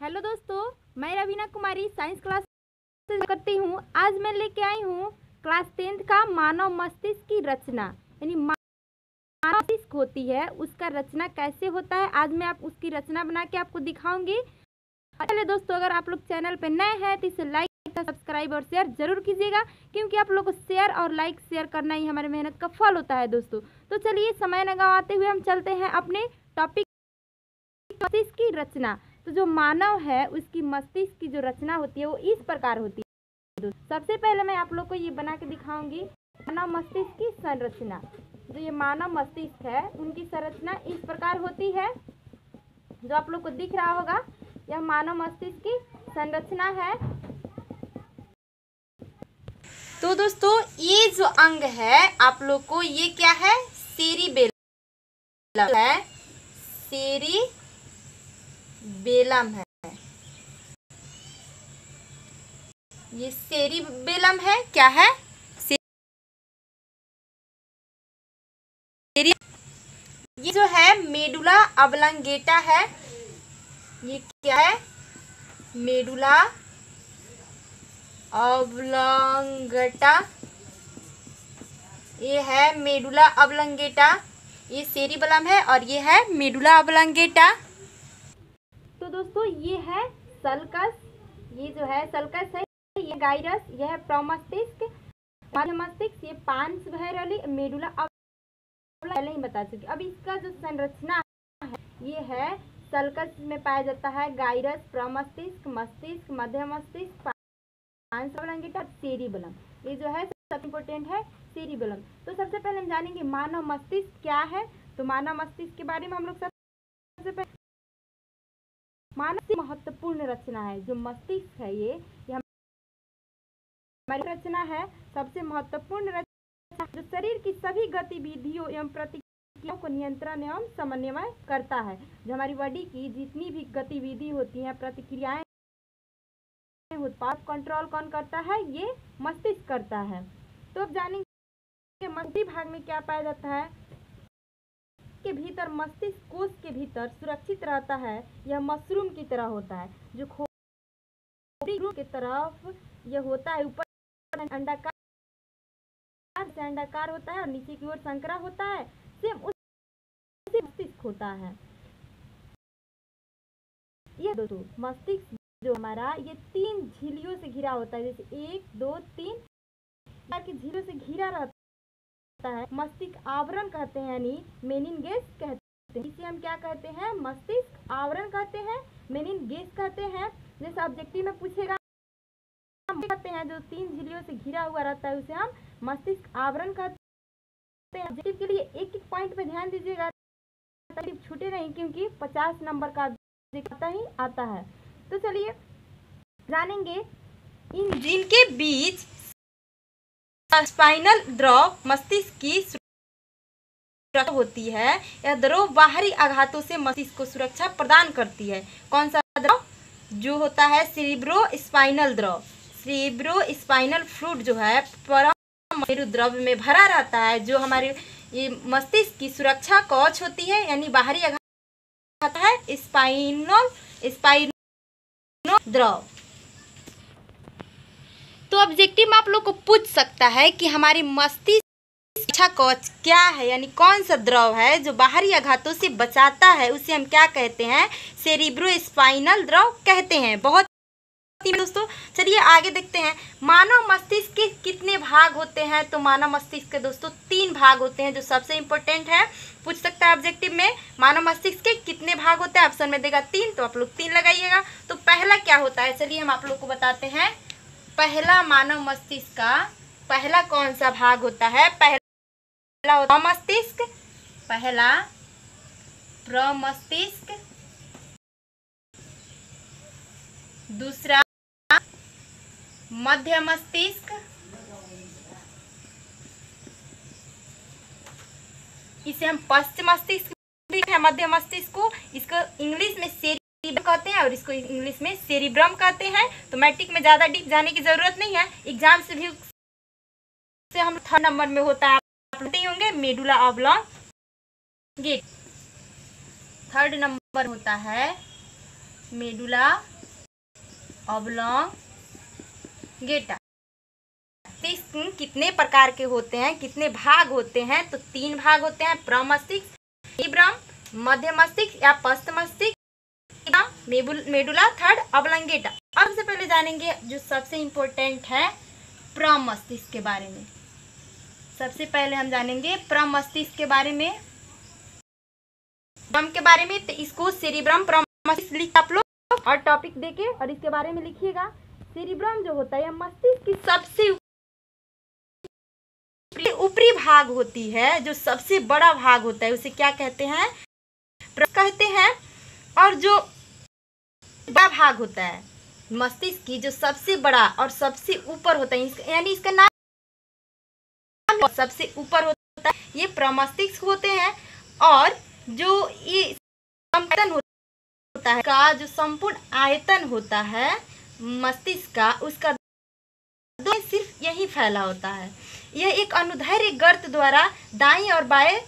Hello दोस्तों, मैं रवीना कुमारी science class करती हूँ। आज मैं लेके आई हूँ क्लास 10th का मानव मस्तिष्क की रचना, यानी मानव मस्तिष्क होती है उसका रचना कैसे होता है। आज मैं आप उसकी रचना बना के आपको दिखाऊंगी। चलिए दोस्तों, अगर आप लोग चैनल पे नए हैं तो इसे लाइक, सब्सक्राइब और शेयर जरूर कीजिएगा, क्योंकि आप लोगों को शेयर और लाइक शेयर करना ही हमारी मेहनत का फल होता है दोस्तों। तो चलिए समय न गंवाते हुए हम चलते हैं अपने टॉपिक, मस्तिष्क की रचना। तो जो मानव है उसकी मस्तिष्क की जो रचना होती है वो इस प्रकार होती है। सबसे पहले मैं आप लोग को ये बना के दिखाऊंगी मानव मस्तिष्क की संरचना। जो ये मानव मस्तिष्क है उनकी संरचना इस प्रकार होती है, जो आप लोग को दिख रहा होगा। यह मानव मस्तिष्क की संरचना है। तो दोस्तों, ये जो अंग है आप लोग को, ये क्या है? सेरिबेलम है। सेरिबेलम है, ये सेरिबेलम है। क्या है? ये जो है मेडुला ऑब्लंगेटा है। ये क्या है? मेडुला ऑब्लंगेटा, ये है मेडुला ऑब्लंगेटा। ये सेरिबेलम है और ये है मेडुला ऑब्लंगेटा। तो दोस्तों, ये है सल्कस। ये जो है सल्कस है, ये गाइरस, यह है प्रमस्तिष्क, मध्य मस्तिष्क, ये पांस भैरली, मेडुला पहले ही बता चुकी। अब इसका जो संरचना है ये है सल्कस में पाया जाता है गाइरस, प्रमस्तिष्क, मस्तिष्क, मध्य मस्तिष्क, पांस ऑब्लंगेटा, सेरिबेलम। ये जो है सबसे इम्पोर्टेंट है सेरिबेलम। तो सबसे पहले हम जानेंगे मानव मस्तिष्क क्या है। तो मानव मस्तिष्क के बारे में हम लोग सबसे पहले, मानव की महत्वपूर्ण रचना है जो मस्तिष्क है, ये हमारी रचना है। सबसे महत्वपूर्ण रचना जो शरीर की सभी गतिविधियों एवं प्रतिक्रियाओं को नियंत्रण एवं समन्वय करता है। जो हमारी बॉडी की जितनी भी गतिविधि होती है, प्रतिक्रियाएं, उत्पाद कंट्रोल कौन करता है? ये मस्तिष्क करता है। तो अब जानेंगे मस्तिष्क भाग में क्या पाया जाता है। के भीतर, मस्तिष्क कोश के भीतर सुरक्षित रहता है। यह मशरूम की तरह होता है, जो खोपड़ी की तरफ यह होता है। ऊपर अंडाकार से अंडाकार होता है और नीचे की ओर संकरा होता है। सेम उसी मस्तिष्क होता है। ये दोस्तों मस्तिष्क जो हमारा, ये 3 झिल्लियों से घिरा होता है। जैसे 1, 2, 3 की झिल्लियों से घिरा रहता है। मस्तिष्क आवरण कहते हैं, यानी मेनिनगेस कहते हैं। इसे हम क्या कहते हैं? मस्तिष्क आवरण कहते हैं, मेनिनगेस कहते हैं। जैसे ऑब्जेक्टिव में पूछेगा, कहते हैं जो 3 झिल्लियों से घिरा हुआ रहता है उसे हम मस्तिष्क आवरण कहते हैं। ऑब्जेक्टिव के लिए एक एक पॉइंट पे ध्यान दीजिएगा, छूटे नहीं, क्योंकि 50 नंबर का आता ही आता है। तो चलिए जानेंगे इन जिनके बीच स्पाइनल द्रव मस्तिष्क की सुरक्षा होती है। यह द्रव बाहरी आघातों से मस्तिष्क को सुरक्षा प्रदान करती है। कौन सा द्रव? जो होता है सेरिब्रो स्पाइनल द्रव। सेरिब्रो स्पाइनल फ्लूइड जो है परम द्रव में भरा रहता है, जो हमारे ये मस्तिष्क की सुरक्षा कवच होती है, यानी बाहरी आघात है स्पाइनल द्रव। तो ऑब्जेक्टिव में आप लोग को पूछ सकता है कि हमारी मस्तिष्क सुरक्षा कवच क्या है, यानी कौन सा द्रव है जो बाहरी आघातों से बचाता है, उसे हम क्या कहते हैं? सेरिब्रो स्पाइनल द्रव कहते हैं। बहुत दोस्तों, चलिए आगे देखते हैं। मानव मस्तिष्क के कितने भाग होते हैं? तो मानव मस्तिष्क के दोस्तों 3 भाग होते हैं, जो सबसे इंपॉर्टेंट है। पूछ सकता है ऑब्जेक्टिव में मानव मस्तिष्क के कितने भाग होते हैं। ऑप्शन में देगा 3, तो आप लोग 3 लगाइएगा। तो पहला क्या होता है, चलिए हम आप लोग को बताते हैं। पहला मानव मस्तिष्क का पहला कौन सा भाग होता है? पहला होता है मस्तिष्क, पहला प्रमस्तिष्क, दूसरा मध्य मस्तिष्क, इसे हम पश्च मस्तिष्क भी है। मध्य मस्तिष्क को इसको इंग्लिश में सेरिब्रम कहते हैं और इसको इंग्लिश में सेरिब्रम कहते हैं। तो मैट्रिक में ज्यादा डीप जाने की जरूरत नहीं है, एग्जाम से भी से हम 3rd नंबर में होता है, आप पढ़ते होंगे, मेडुला ऑब्लंगेटा। 3rd नंबर होता है मेडुला ऑब्लोंगेटा। मस्तिष्क कितने प्रकार के होते हैं, कितने भाग होते हैं? तो 3 भाग होते हैं, प्रमस्तिष्क, सेरिब्रम, मध्य मस्तिष्क या पश्च मस्तिष्क, मेडुला, थर्ड ऑब्लोंगेटा। अब सबसे पहले जानेंगे जो सबसे इम्पोर्टेंट है प्रमस्तिष्क के बारे में। सबसे पहले हम जानेंगे प्रमस्तिष्क के बारे में, तो इसको सेरिब्रम प्रमस्तिष्क लिख आप लोग और टॉपिक देके और इसके बारे में लिखिएगा। सेरिब्रम जो होता है मस्तिष्क की सबसे ऊपरी भाग होती है, जो सबसे बड़ा भाग होता है उसे क्या कहते हैं? कहते हैं। और जो बड़ा भाग होता है मस्तिष्क की, जो सबसे बड़ा और सबसे ऊपर होता है, यानी इसका नाम सबसे ऊपर होता है, ये प्रमस्तिष्क होते हैं। और जो ये आयतन होता है का, जो संपूर्ण आयतन होता है मस्तिष्क का, उसका सिर्फ यही फैला होता है। यह एक अनुदैर्ध्य गर्त द्वारा दाएं और बाएं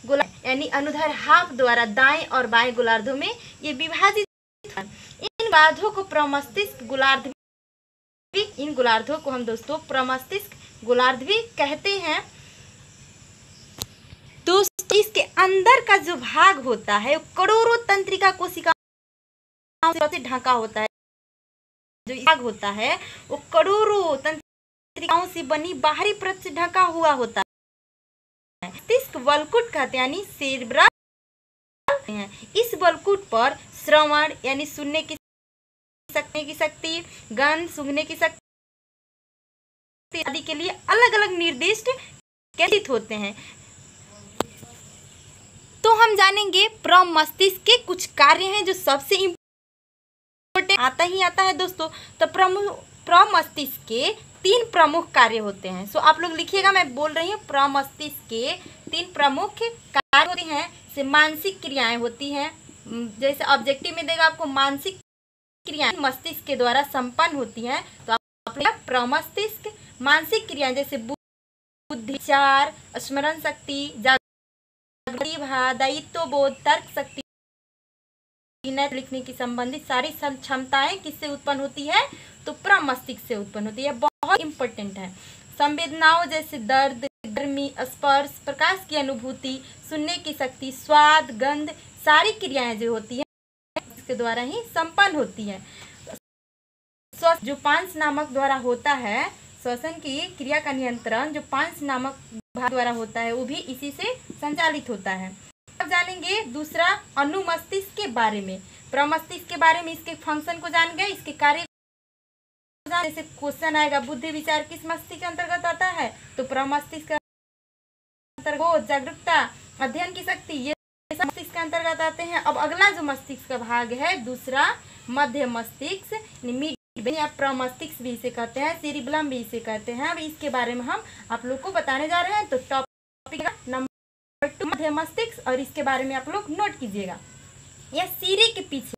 गोलार्ध, यानी अनुदैर्ध्य हाफ द्वारा दाएं और बाएं गोलार्धों में ये विभाजित है। इन गोलार्धों को प्रमस्तिष्क गोलार्ध, इन गोलार्धों को हम दोस्तों प्रमस्तिष्क गोलार्ध भी कहते हैं। तो इसके अंदर का जो भाग होता है करोड़ों तंत्रिका कोशिकाओं से ढका होता है। जो भाग होता है वो करोड़ों तंत्रिकाओं से बनी बाहरी परत से ढका हुआ होता है। मस्तिष्क वलकुट कहते हैं, यानी सेरिब्रम। इस वलकुट पर श्रवण यानी सुनने की शक्ति, गंध सूंघने की शक्ति आदि के लिए अलग अलग निर्दिष्ट केंद्रित होते हैं। तो हम जानेंगे प्रमस्तिष्क के कुछ कार्य हैं जो सबसे इम्पोर्टेंट आता है दोस्तों। तो प्रमस्तिष्क के 3 प्रमुख कार्य होते हैं। सो आप लोग लिखिएगा, मैं बोल रही हूँ। प्रमस्तिष्क के 3 प्रमुख कार्य होते हैं। से मानसिक क्रियाएं होती हैं, जैसे ऑब्जेक्टिव में देगा आपको मानसिक क्रियाएं मस्तिष्क के द्वारा संपन्न होती हैं। तो आप प्रमस्तिष्क मानसिक क्रियाएं जैसे बुद्धि, विचार, स्मरण शक्ति, जागृति, दायित्व बोध, तर्क शक्ति, लिखने की संबंधित सारी क्षमताएं किससे उत्पन्न होती है? तो प्रमस्तिष्क से उत्पन्न होती है। बहुत इंपॉर्टेंट है। संवेदनाओं जैसे दर्द, गर्मी, स्पर्श, प्रकाश की अनुभूति, सुनने की शक्ति, स्वाद, गंध, सारी क्रियाएं जो होती है इसके द्वारा ही संपन्न होती है। जो पांच नामक द्वारा होता है, श्वसन की क्रिया का नियंत्रण जो पांच नामक भाग द्वारा होता है वो भी इसी से संचालित होता है। अब जानेंगे दूसरा अनुमस्तिष्क के बारे में। प्रमस्तिष्क के बारे में, इसके फंक्शन को जान गए, इसके कार्य जैसे क्वेश्चन आएगा बुद्धि विचार किस मस्तिष्क के अंतर्गत आता है? तो प्रमस्तिष्क के अंतर्गत। जागरूकता, अध्ययन की शक्ति, ये मस्तिष्क के अंतर्गत आते हैं। अब अगला जो मस्तिष्क का भाग है दूसरा मध्य मस्तिष्क, या प्रमस्तिष्क भी इसे कहते हैं, सेरिब्रम भी इसे कहते हैं। अब इसके बारे में हम आप लोग को बताने जा रहे हैं। तो टॉपिक नंबर 2 मध्य मस्तिष्क, और इसके बारे में आप लोग नोट कीजिएगा। यह सिरे के पीछे,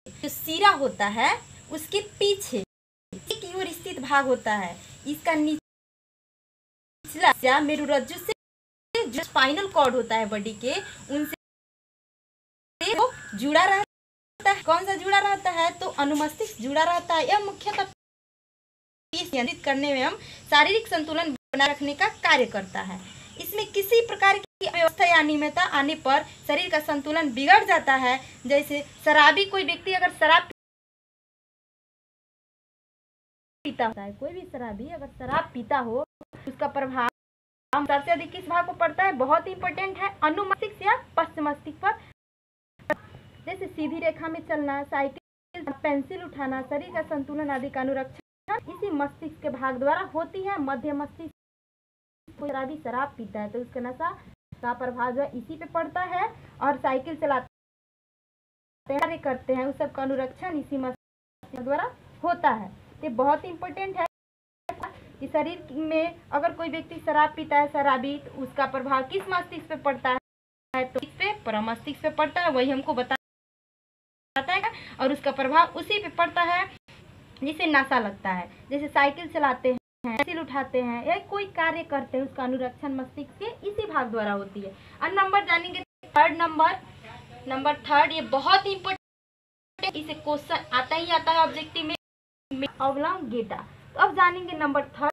जो सिरा होता है उसके पीछे की ओर स्थित भाग होता है। इसका निचला मेरुरज्जु से जो स्पाइनल कॉर्ड होता है बॉडी के, उनसे वो जुड़ा रहता है। कौन सा जुड़ा रहता है? तो अनुमस्तिष्क जुड़ा रहता है। यह मुख्यतः नियंत्रित करने में हम शारीरिक संतुलन बनाए रखने का कार्य करता है। इसमें किसी प्रकार की अव्यवस्था या अनियमितता आने पर शरीर का संतुलन बिगड़ जाता है। जैसे शराबी कोई व्यक्ति अगर शराब पीता होता है, कोई भी शराबी अगर शराब पीता हो, उसका प्रभाव सबसे अधिक किस भाग को पड़ता है? बहुत इंपॉर्टेंट है, अनुमस्तिष्क या पश्च मस्तिष्क पर। जैसे सीधी रेखा में चलना, साइकिल, पेंसिल उठाना, शरीर का संतुलन आदि का अनुरक्षण इसी मस्तिष्क के भाग द्वारा होती है। मध्य मस्तिष्क, कोई शराबी शराब पीता है तो उसका नशा का प्रभाव जो इसी पे पड़ता है, और साइकिल चलाते कार्य करते हैं उस सब का अनुरक्षण इसी मस्तिष्क द्वारा होता है। ये बहुत इंपॉर्टेंट है कि शरीर में अगर कोई व्यक्ति शराब पीता है, शराबी, तो उसका प्रभाव किस मस्तिष्क पे पड़ता है? तो इस पे प्रमस्तिष्क पे पड़ता है। वही हमको बताता है और उसका प्रभाव उसी पे पड़ता है जिसे नशा लगता है। जैसे साइकिल चलाते हैं, पेंसिल उठाते हैं या कोई कार्य करते हैं, उसका अनुरक्षण मस्तिष्क के इसी भाग द्वारा होती है। अब नंबर जानेंगे थर्ड, नंबर थर्ड, ये बहुत इंपॉर्टेंट इंपॉर्टेंट, इसे क्वेश्चन आता ही आता है ऑब्जेक्टिव में, ऑब्लांगेटा। तो अब जानेंगे नंबर 3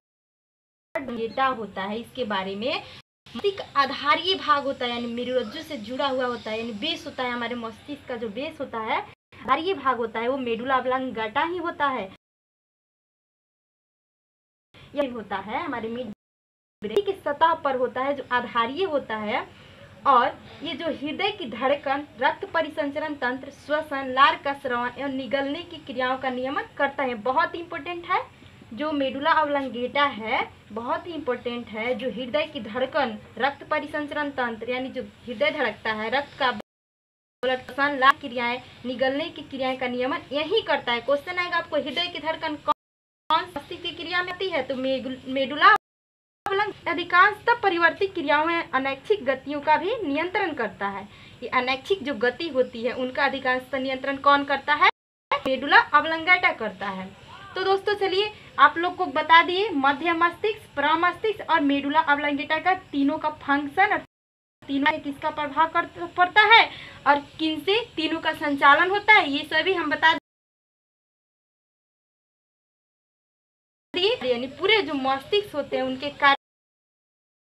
गेटा होता है, इसके बारे में। मस्तिष्क आधारीय भाग होता है, यानी मेरुरज्जु से जुड़ा हुआ होता है, यानी बेस होता है, हमारे मस्तिष्क का जो बेस होता है, आधारीय भाग होता है, वो मेडुला ऑब्लांगेटा ही होता है। यह होता है हमारे ब्रेन की सतह पर होता है, जो आधारीय होता है। और ये जो हृदय की धड़कन, रक्त परिसंचरण तंत्र, श्वसन, लार का स्रवण एवं निगलने की क्रियाओं का नियमन करता है। बहुत इंपॉर्टेंट है, जो मेडुला ऑब्लांगेटा है बहुत ही इंपॉर्टेंट है। जो हृदय की धड़कन, रक्त परिसंचरण तंत्र, यानी जो हृदय धड़कता है, रक्त का ब्लड श्वसन, लार क्रियाएं, निगलने की क्रियाएं का नियमन यही करता है। क्वेश्चन आएगा आपको, हृदय की धड़कन कौन मस्तिष्क की क्रिया में आती है? तो मेडुला अधिकांशतः परिवर्तित क्रियाओं में अनैच्छिक गतियों का भी नियंत्रण करता है। ये अनैच्छिक जो गति होती है उनका अधिकांशतः नियंत्रण कौन करता है? मेडुला ऑब्लांगेटा करता है। तो दोस्तों चलिए आप लोग को बता दिए मध्य मस्तिष्क, प्रमस्तिष्क और मेडुला ऑब्लांगेटा का तीनों का फंक्शन, और तीनों में किसका प्रभाव पड़ता है और किन से तीनों का संचालन होता है, ये सभी हम बता दिए। यानी पूरे जो मस्तिष्क होते हैं उनके कार्य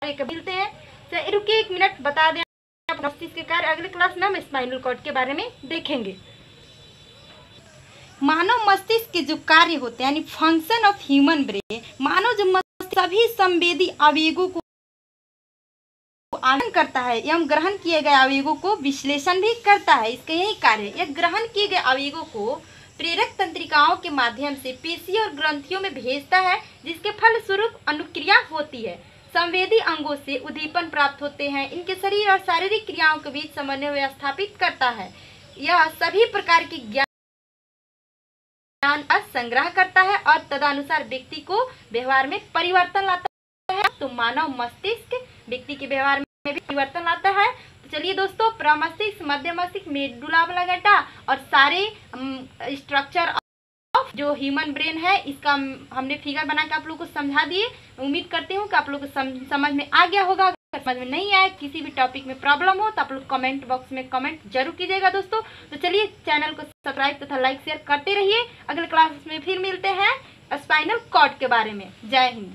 मिलते हैं। चलिए रुकिए 1 मिनट, बता दें मस्तिष्क के कार्य। अगले क्लास में हम स्पाइनल कॉर्ड के बारे में देखेंगे। मानव मस्तिष्क के जो कार्य होते हैं, यानी फंक्शन ऑफ ह्यूमन ब्रेन, मानव जो मस्तिष्क सभी संवेदी आवेगों को आनंद करता है एवं ग्रहण किए गए आवेगों को विश्लेषण भी करता है। इसका यही कार्य है। यह ग्रहण किए गए आवेगों को प्रेरक तंत्रिकाओं के माध्यम से पेशी और ग्रंथियों में भेजता है, जिसके फलस्वरूप अनुक्रिया होती है। संवेदी अंगों से उद्दीपन प्राप्त होते हैं। इनके शरीर और शारीरिक क्रियाओं के बीच समन्वय स्थापित करता है। यह सभी प्रकार के ज्ञान का संग्रह करता है और तदनुसार व्यक्ति को व्यवहार में परिवर्तन लाता है। तो मानव मस्तिष्क व्यक्ति के व्यवहार में भी परिवर्तन लाता है। तो चलिए दोस्तों, प्रमस्तिष्क, मध्य मस्तिष्क, मेडुला ऑब्लांगेटा और सारे स्ट्रक्चर ऑफ जो ह्यूमन ब्रेन है, इसका हमने फिगर बना के आप लोग को समझा दिए। उम्मीद करती हूँ कि आप लोग को समझ में आ गया होगा। अगर समझ में नहीं आए, किसी भी टॉपिक में प्रॉब्लम हो, तो आप लोग कमेंट बॉक्स में कमेंट जरूर कीजिएगा दोस्तों। तो चलिए चैनल को सब्सक्राइब तथा लाइक शेयर करते रहिए। अगले क्लास में फिर मिलते हैं स्पाइनल कॉर्ड के बारे में। जय हिंद।